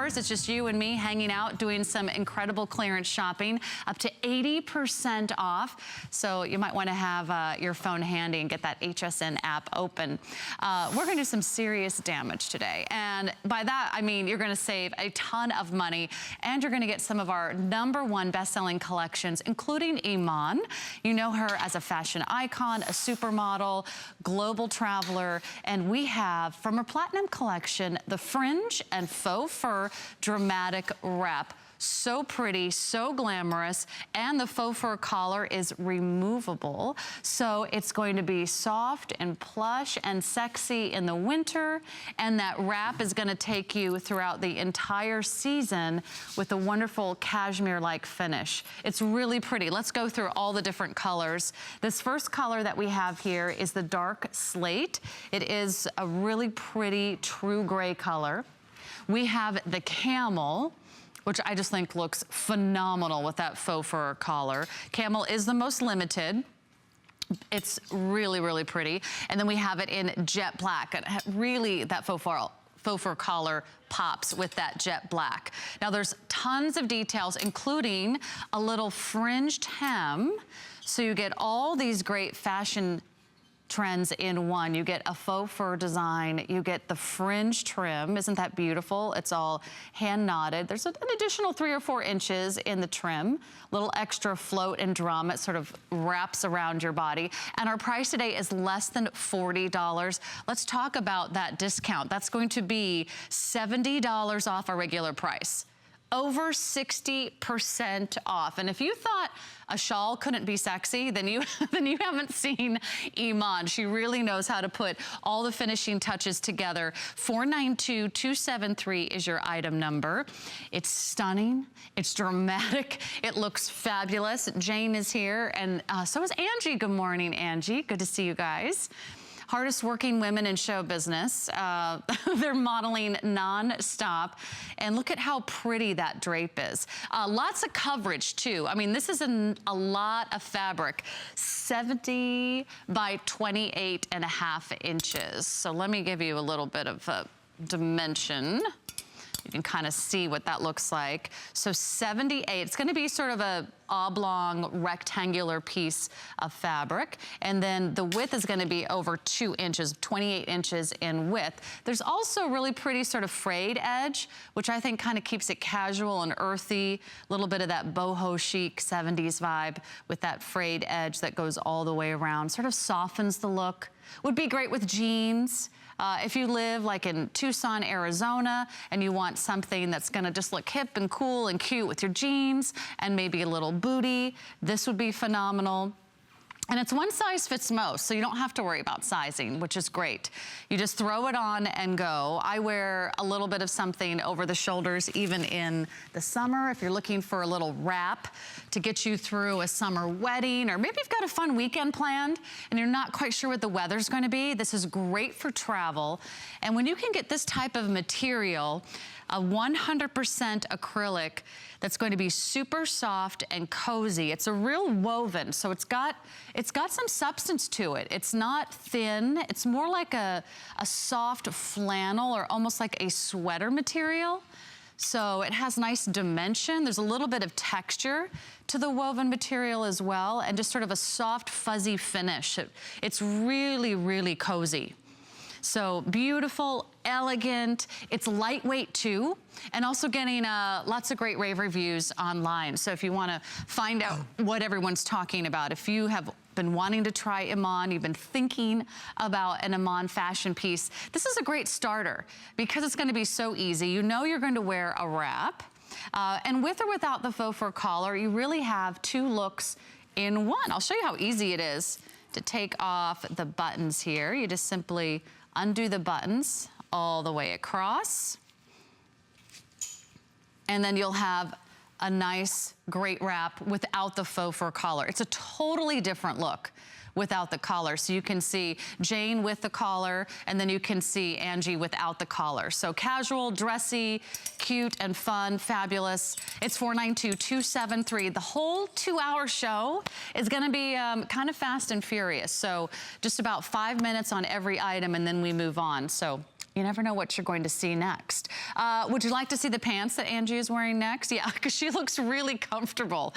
hours. It's just you and me hanging out, doing some incredible clearance shopping, up to 80% off. So you might want to have your phone handy and get that HSN app open. We're going to do some serious damage today. And by that, I mean you're going to save a ton of money, and you're going to get some of our #1 best-selling collections, including IMAN. You know her as a fashion icon, a supermodel, global traveler, and we have from her Platinum collection, the Fringe and Faux Fur Dramatic Wrap. So pretty, so glamorous, and the faux fur collar is removable. So it's going to be soft and plush and sexy in the winter, and that wrap is gonna take you throughout the entire season with a wonderful cashmere-like finish. It's really pretty. Let's go through all the different colors. This first color that we have here is the dark slate. It is a really pretty true gray color. We have the camel, which I just think looks phenomenal with that faux fur collar. Camel is the most limited. It's really, really pretty. And then we have it in jet black. And really, that faux fur collar pops with that jet black. Now there's tons of details, including a little fringed hem. So you get all these great fashion trends in one. You get a faux fur design, you get the fringe trim. Isn't that beautiful? It's all hand knotted. There's an additional 3 or 4 inches in the trim, little extra float and drum. It sort of wraps around your body. And our price today is less than $40. Let's talk about that discount. That's going to be $70 off our regular price. Over 60% off. And if you thought a shawl couldn't be sexy, then you haven't seen IMAN. She really knows how to put all the finishing touches together. 492273 is your item number. It's stunning, it's dramatic, it looks fabulous. Jane is here, and so is Angie. Good morning, Angie. Good to see you guys. Hardest working women in show business. They're modeling non-stop. And look at how pretty that drape is. Lots of coverage too. I mean, this is a lot of fabric. 70 by 28.5 inches. So let me give you a little bit of a dimension. You can kind of see what that looks like. So 78, it's gonna be sort of a oblong rectangular piece of fabric. And then the width is gonna be over 2 inches, 28 inches in width. There's also a really pretty sort of frayed edge, which I think kind of keeps it casual and earthy, a little bit of that boho chic 70s vibe with that frayed edge that goes all the way around, sort of softens the look. Would be great with jeans. If you live like in Tucson, Arizona, and you want something that's gonna just look hip and cool and cute with your jeans and maybe a little booty, this would be phenomenal. And it's one size fits most, so you don't have to worry about sizing, which is great. You just throw it on and go. I wear a little bit of something over the shoulders, even in the summer, if you're looking for a little wrap to get you through a summer wedding, or maybe you've got a fun weekend planned and you're not quite sure what the weather's gonna be. This is great for travel. And when you can get this type of material, a 100% acrylic that's going to be super soft and cozy. It's a real woven, so it's got some substance to it. It's not thin. It's more like a soft flannel or almost like a sweater material. So it has nice dimension. There's a little bit of texture to the woven material as well, and just sort of a soft, fuzzy finish. It's really, really cozy. So beautiful, elegant, it's lightweight too, and also getting lots of great rave reviews online. So if you wanna find out what everyone's talking about, if you have been wanting to try IMAN, you've been thinking about an IMAN fashion piece, this is a great starter because it's gonna be so easy. You know you're going to wear a wrap, and with or without the faux fur collar, you really have 2 looks in one. I'll show you how easy it is to take off the buttons here. You just simply undo the buttons all the way across. And then you'll have a nice, great wrap without the faux fur collar. It's a totally different look without the collar. So you can see Jane with the collar, and then you can see Angie without the collar. So casual, dressy, cute, and fun, fabulous. It's $492-273. The whole 2-hour show is gonna be kind of fast and furious. So just about 5 minutes on every item, and then we move on. So You never know what you're going to see next. Would you like to see the pants that Angie is wearing next? Yeah, because she looks really comfortable.